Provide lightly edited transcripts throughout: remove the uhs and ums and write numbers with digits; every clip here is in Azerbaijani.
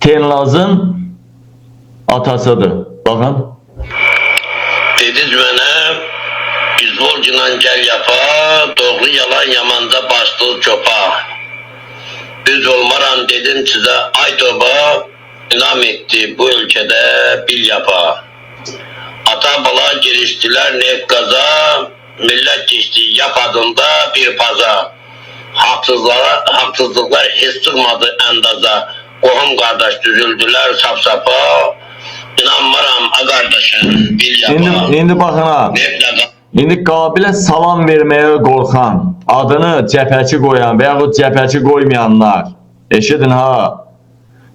Tenlazın atasıdır. Bakın. Dediniz mənə, İzvolcuyla gəl yapa, doğru yalan yamanda bastığı çopa. Düz olmaran dedim sizə, ay toba, inam etti bu ülkede bil yapa. Ata bala giriştiler nef gaza, millet geçti yap adında bir paza. Haksızlıklar hiç çıkmadı endaza. Qohum kardeş düzüldüler sap sapa. İnanmaram a kardeşim bil yapa. İndi bakın ha. İndi Qabilə salam verməyə qorxan, adını cəbhəçi qoyan və yaxud cəbhəçi qoymayanlar, eşidin ha,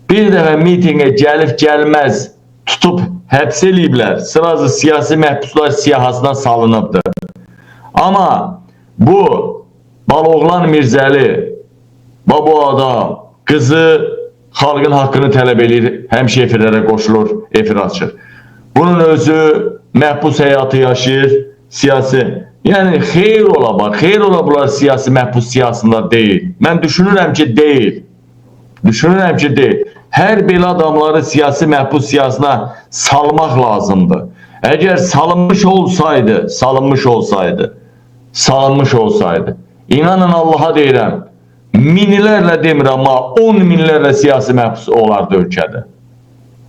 bir dəfə mitingə gəlib gəlməz tutub həbs eləyiblər, sırası siyasi məhbuslar siyahasına salınıbdır. Amma bu Baloğlan Mirzəli, bu adam, qızı xalqın haqqını tələb edir, həmişə efirlərə qoşulur, efir açır. Bunun özü məhbus həyatı yaşayır, siyasi. Yani xeyr ola bak, xeyr ola bunlar siyasi məhbus siyasında değil. Ben düşünürəm ki değil. Düşünürəm ki değil. Her belə adamları siyasi məhbus siyasına salmaq lazımdır. Eğer salınmış olsaydı, inanın Allah'a deyirəm, minlərlə demirəm ama 10 minlərlə siyasi məhbus olardı ölkədə.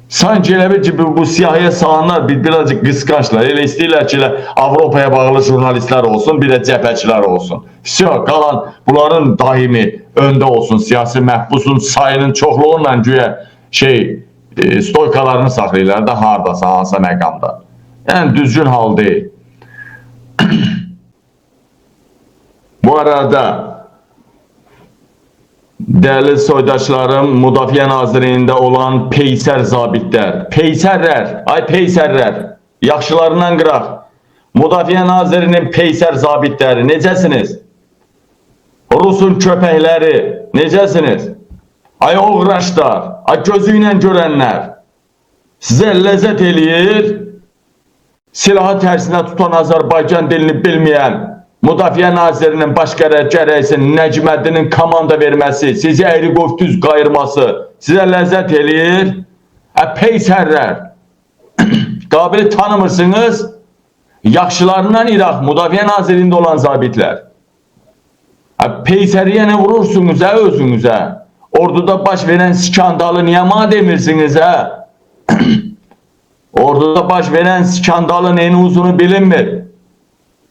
Sanki elə bir ki, bu siyahıya salanlar birazcık qısqanclar. Elə istəyirlər ki, Avropaya bağlı jurnalistlər olsun, bir də cəbhəçilər olsun. Qalan bunların daimi öndə olsun. Siyasi məhbusun sayının çoxluğunla güya stoykalarını saxlayırlar da haradasa, hansısa məqamda. Yəni düzgün hal deyil. Bu arada değerli soydaşlarım, Müdafiə Nazirliyində olan peysər zabitlər, peysərlər, yaxşılarından qıraq. Müdafiə Nazirliyinin peysər zabitləri, necəsiniz? Rusun köpəkləri, necəsiniz? Ay oğraşlar, ay gözü ilə görənlər, sizə ləzzət eləyir, silahı tərsinə tutan Azərbaycan dilini bilməyən, Müdafiə Nazirinin baş qərargahının Nəcməddinin komanda verməsi, sizi əyri qoftüz qayırması sizə ləzzət eləyir. Peysərlər, Qabili tanımırsınız, yaxşılarından İraq, Müdafiə Nazirində olan zabitlər. Peysəriyə nə vurursunuz özünüzə? Orduda baş verən skandalı niyə ma demirsiniz? Orduda baş verən skandalı neyin uzunu bilinmir.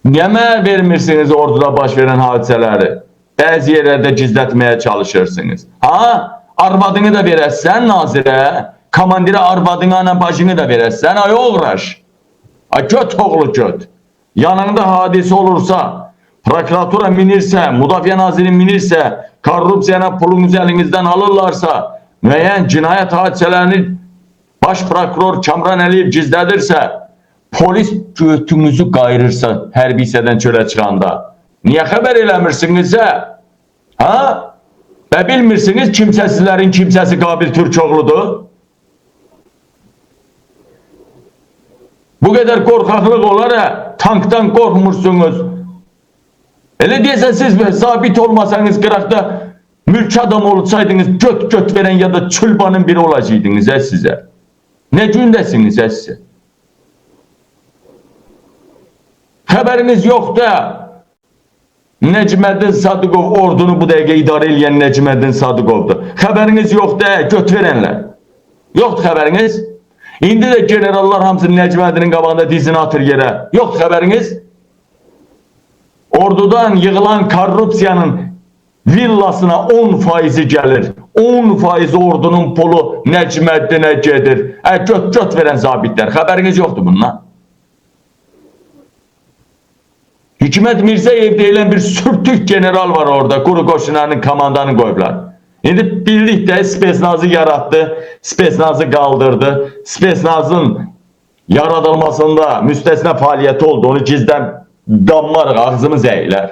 Niyə mənə vermirsiniz orduda baş verən hadisələri? Bəzi yerlərdə gizlətməyə çalışırsınız. Arvadını da verəsən nazirə, komandirə arvadını, bacını da verəsən, ay oğraş. Ay göt oğlu göt. Yanında hadisə olursa, prokuratura minirsə, Müdafiə Naziri minirsə, korrupsiyana pulunuzu əlinizdən alırlarsa, müəyyən cinayət hadisələrini baş prokuror Kamran Əliyev gizlədirsə, polis götünüzü qayırırsa hərbi hissədən çölə çıxanda, niyə xəbər eləmirsiniz? Və bilmirsiniz kimsəsizlərin kimsəsi Qabil Türkoğludur? Bu qədər qorxaqlıq olar, tankdan qorxmursunuz. Elə deyəsə siz zabit olmasanız qıraqda mülk adam olsaydınız, göt verən ya da çülbanın biri olacaktınız sizə. Nə gündəsiniz sizə? Xəbəriniz yoxdur. Nəcməddin Sadıqov ordunu bu dəqiqə idarə edən Nəcməddin Sadıqovdur. Xəbəriniz yoxdur, göt verənlər. Yoxdur xəbəriniz. İndi də generallar hamısı Nəcməddinin qabağında dizini atır yerə. Yoxdur xəbəriniz. Ordudan yığılan korrupsiyanın villasına 10% gəlir. 10% ordunun pulu Nəcməddinə gedir. Göt verən zabitlər. Xəbəriniz yoxdur bundan. Hikmət Mirzəyev deyilən bir sürtük general var orada, quru qoşunlarının komandanı qoyublar. İndi birlikdə spesnazı yaratdı, spesnazı qaldırdı, spesnazın yaradılmasında müstəsna fəaliyyəti oldu, onu gizdən damlarıq, ağzımız əyilər.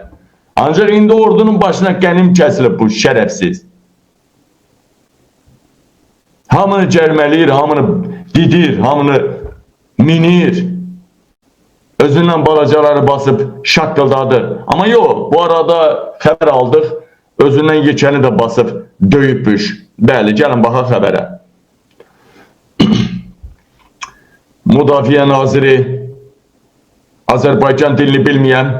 Ancaq indi ordunun başına qənim kəsilib bu şərəfsiz. Hamını cərməliyir, hamını didir, hamını minir. Özündən balacaları basıb şaqqıldadı. Ama yox, bu arada xəbər aldıq. Özündən yekəni də basıb döyübmüş. Bəli, gəlin baxaq xəbərə. Müdafiə Naziri Azərbaycan dilini bilməyən,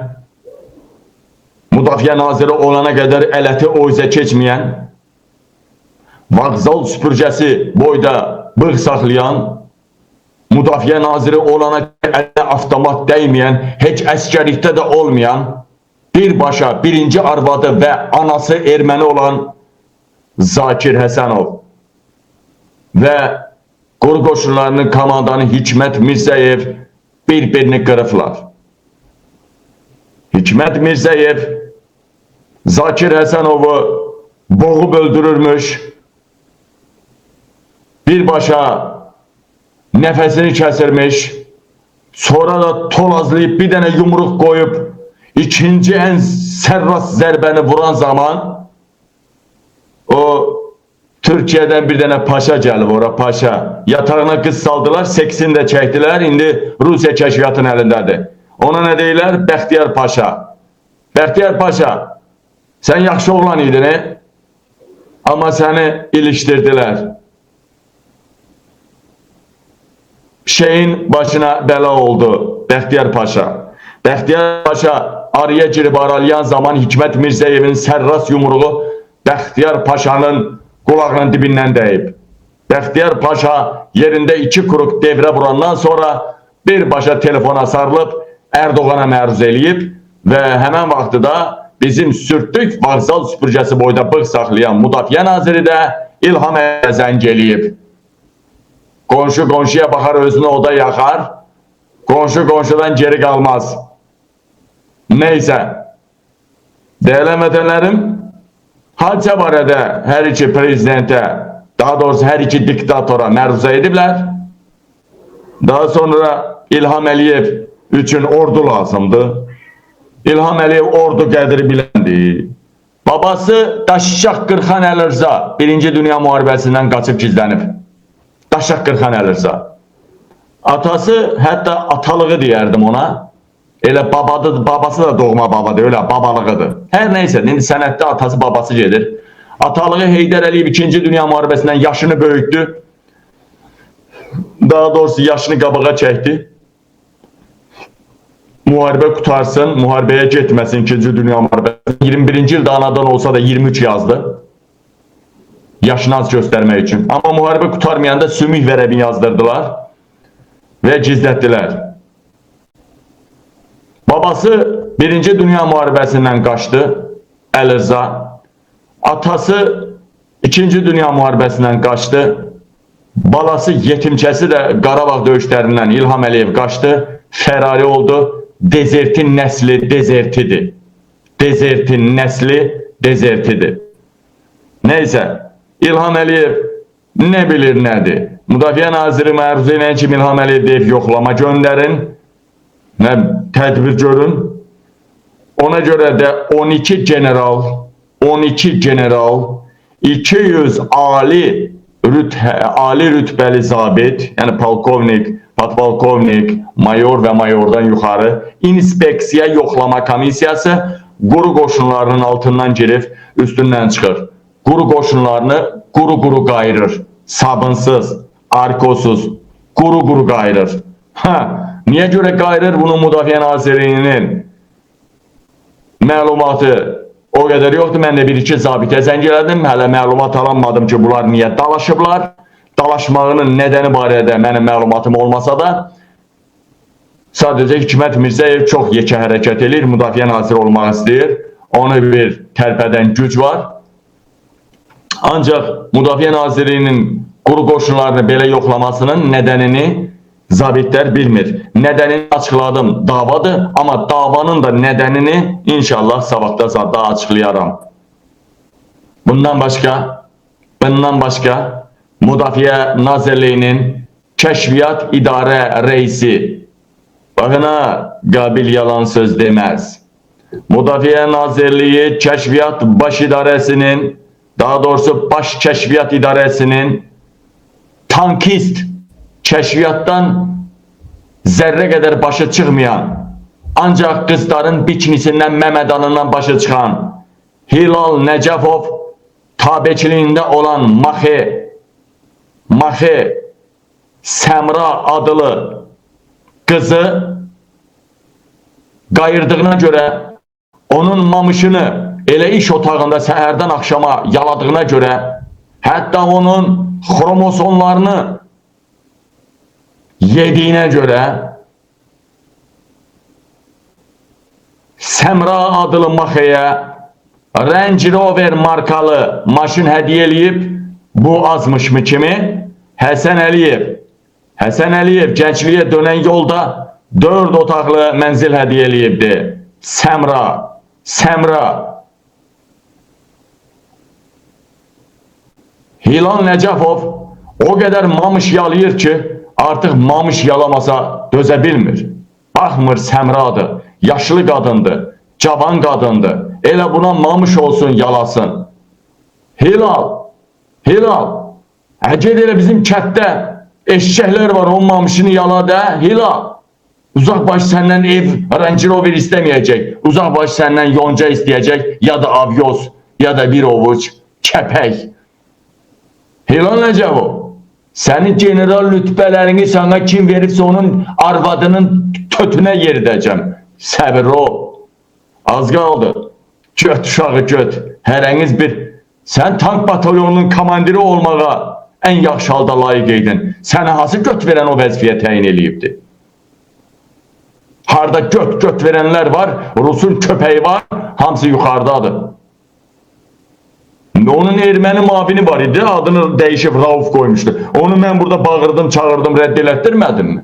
Müdafiə Naziri olana qədər ələti o üzə keçməyən, vağzal süpürgəsi boyda bığ saxlayan, Müdafiə Naziri olana qədər ələ avtomat dəyməyən, heç əskərlikdə də olmayan, birbaşa birinci arvadı və anası erməni olan Zakir Həsənov və Quru Qoşunlarının komandanı Hikmət Mirzəyev bir-birini qırıblar. Hikmət Mirzəyev Zakir Həsənovu boğub öldürürmüş, birbaşa nəfəsini kəsirmiş, sonra da tolazlayıb bir dənə yumruq qoyub, ikinci ən sərras zərbəni vuran zaman o Türkiyədən bir dənə paşa gəlib ora, paşa. Yatağına qız saldılar, seksini də çəkdilər, indi Rusiya kəşfiyyatının əlindədir. Ona nə deyirlər? Bəxtiyar Paşa. Bəxtiyar Paşa, sən yaxşı oğlan idin, amma səni ilişdirdilər. Şeyin başına bəla oldu Bəxtiyar Paşa. Bəxtiyar Paşa araya girib aralayan zaman Hikmət Mirzəyevin sərras yumruğu Bəxtiyar Paşanın qulağının dibindən dəyib. Bəxtiyar Paşa yerində 2 kuruq devrə vurandan sonra birbaşa telefona sarılıb Erdoğana məruz eləyib və həmən vaxtı da bizim sürtdük vağzal süpürgəsi boyda bığ saxlayan Müdafiə Naziri də İlham Əliyevə zəng eləyib. Qonşu qonşuya baxar, özünü oda yaxar, qonşu qonşudan geri qalmaz. Neysə, değerli vətənlərim, hadisə barədə hər iki prezidentə, daha doğrusu hər iki diktatora məruzə ediblər. Daha sonra İlham Əliyev üçün ordu lazımdır. İlham Əliyev ordu qədri biləndir. Babası Daşşaq Qırxan Əlirza 1-ci Dünya Müharibəsindən qaçıb gizlənib. Daşşaq Qırxan Əlirza. Atası, hətta atalığı deyərdim ona. Elə babası da doğma babadır, öyle babalığıdır. Hər neysə, indi sənətdə atası babası gedir. Atalığı Heydər Əliyev 2-ci Dünya Müharibəsindən yaşını böyütdü. Daha doğrusu yaşını qabağa çəkdi. Müharibə qutarsın, müharibəyə getməsin 2-ci Dünya Müharibəsindən. 21-ci ildə anadan olsa da 23 yazdı. Yaşını az göstərmək üçün. Amma müharibə qutarmayanda sümük vərəbini yazdırdılar və gizlətdilər. Babası 1-ci Dünya Müharibəsindən qaçdı, Əlirza. Atası 2-ci Dünya Müharibəsindən qaçdı. Balası yetimçəsi də Qarabağ döyüşlərindən İlham Əliyev qaçdı, fərari oldu. Dezertin nəsli dezertidir. Dezertin nəsli dezertidir. Neysə, İlham Əliyev nə bilir nədir? Müdafiə Naziri məruz eləyən kimi İlham Əliyev deyib yoxlama göndərin, nə tədbir görün. Ona görə də 12 general, 200 ali rütbəli zabit, yəni polkovnik, podpolkovnik, mayor və mayordan yuxarı inspeksiya yoxlama komissiyası Quru Qoşunlarının altından girib üstündən çıxır. Quru Qoşunlarını quru qayırır. Sabınsız, arkosuz, quru qayırır. Niyə görə qayırır? Bunun Müdafiə Nazirinin məlumatı o qədər yoxdur. Mən də 1-2 zabitə zəng elədim. Hələ məlumat alamadım ki, bunlar niyə dalaşıblar. Dalaşmağının nədəni barədə mənim məlumatım olmasa da sadəcə Hikmət Mirzəyev çox yekə hərəkət edir, Müdafiə Naziri olmaq istəyir. Onu bir tərpədən güc var. Ancaq Müdafiə Nazirinin Quru Qoşunlarını belə yoxlamasının nədənini zabitlər bilmir. Nədənini açıqladım, davadır. Amma davanın da nədənini inşallah sabahda zadda açıqlayaram. Bundan başqa Müdafiə Nazirliyinin Kəşfiyyat İdarə Reisi, baxın ha, Qabil yalan söz deməz. Müdafiə Nazirliyi Kəşfiyyat Baş İdarəsinin, daha doğrusu Baş Kəşfiyyat İdarəsinin tankist, kəşfiyyatdan zərrə qədər başı çıxmayan, ancaq qızların biknisindən məmədanından başı çıxan Hilal Nəcəfov tabeçiliyində olan Maxi Səmra adlı qızı qayırdığına görə, onun mamışını elə iş otağında səhərdən axşama yaladığına görə, hətta onun xromosomlarını yediyinə görə Səmra adlı Maxeyə Range Rover markalı maşın hədiyyə eləyib. Bu azmışmı kimi? Həsən Əliyev gəncliyə dönən yolda 4 otaqlı mənzil hədiyyə eləyibdi. Səmra. Hilal Nəcəfov o qədər mamış yalayır ki, artıq mamış yalamasa dözə bilmir. Baxmır Səmradır, yaşlı qadındır, cavan qadındır. Elə buna mamış olsun, yalasın. Hilal, ged elə bizim kətdə eşşəklər var, onun mamışını yala da, Hilal. Uzaqbaşı səndən ev, Range Rover istəməyəcək, uzaqbaşı səndən yonca istəyəcək, ya da avyoz, ya da bir ovuc kəpək. Hilal Nəcəfov, sənin general rütbələrini sana kim veribsə onun arvadının tötünə yeridəcəm. Səbirli ol. Az qaldı. Göt uşağı göt. Hərəniz bir. Sən tank batalyonunun komandiri olmağa ən yaxşı halda layiq idin. Sənə hansı göt verən o vəzifəyə təyin eləyibdi? Harda göt verənlər var, Rusun köpəyi var, hamısı yuxarıdadır. Onun erməni mavini var idi, adını dəyişib Rauf qoymuşdu. Onu mən burada bağırdım, çağırdım, rədd elətdirmədim mi?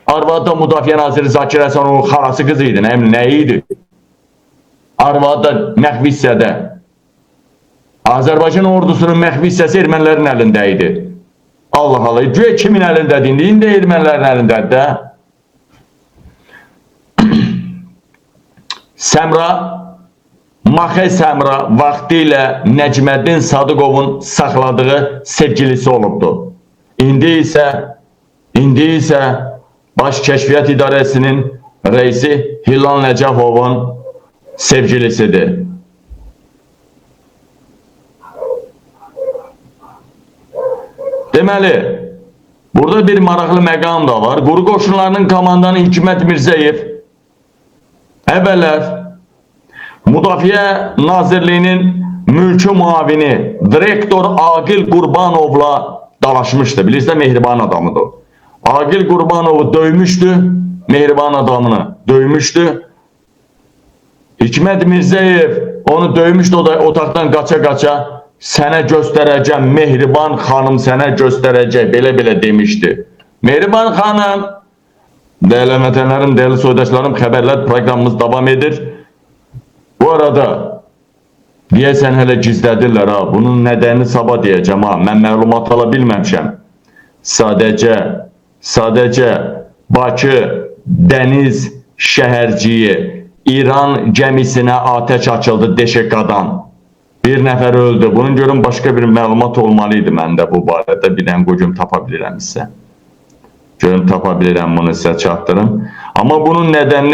Arvadı da Müdafiə Naziri Zakir Həsənovun xalası qızı idi, nə idi? Arvadı da məxfi hissədə. Azərbaycan ordusunun məxfi hissəsi ermənilərin əlində idi. Allah, güya kimin əlindədir? İndi ermənilərin əlindədir də. Maxey Səmra vaxtilə Nəcməddin Sadıqovun saxladığı sevgilisi olubdu. İndi isə Baş Kəşfiyyat İdarəsinin reisi Hilal Nəcəfovun sevgilisidir. Deməli, burada bir maraqlı məqam da var. Quru qoşunlarının komandanı Hikmət Mirzəyev əvvəllər Müdafiə Nazirliyinin mülki muavini direktor Aqil Qurbanovla dalaşmışdı. Bilirsə, mehriban adamıdır. Aqil Qurbanovu döymüşdü, mehriban adamını döymüşdü. Hikmət Mirzəyev onu döymüşdü, o da otaqdan qaça-qaça sənə göstərəcəm, mehriban xanım sənə göstərəcək, belə-belə demişdi. Mehriban xanım, dəyərli vətənlərim, dəyərli soydaşlarım, xəbərlər proqramımız davam edir. Bu arada deyəsən hələ gizlədirlər ha. Bunun nədəni sabah deyəcəm ha. Mən məlumat ala bilməmişəm. Sadəcə Bakı dəniz şəhərciyi İran gəmisinə atəş açıldı DŞK-dan. Bir nəfər öldü. Bunun görün başqa bir məlumat olmalıydı məndə bu barədə. Bir dənə qoyum tapa bilirəm sizə. Görüm tapa bilirəm, bunu sizə çatdırım. Amma bunun nədəni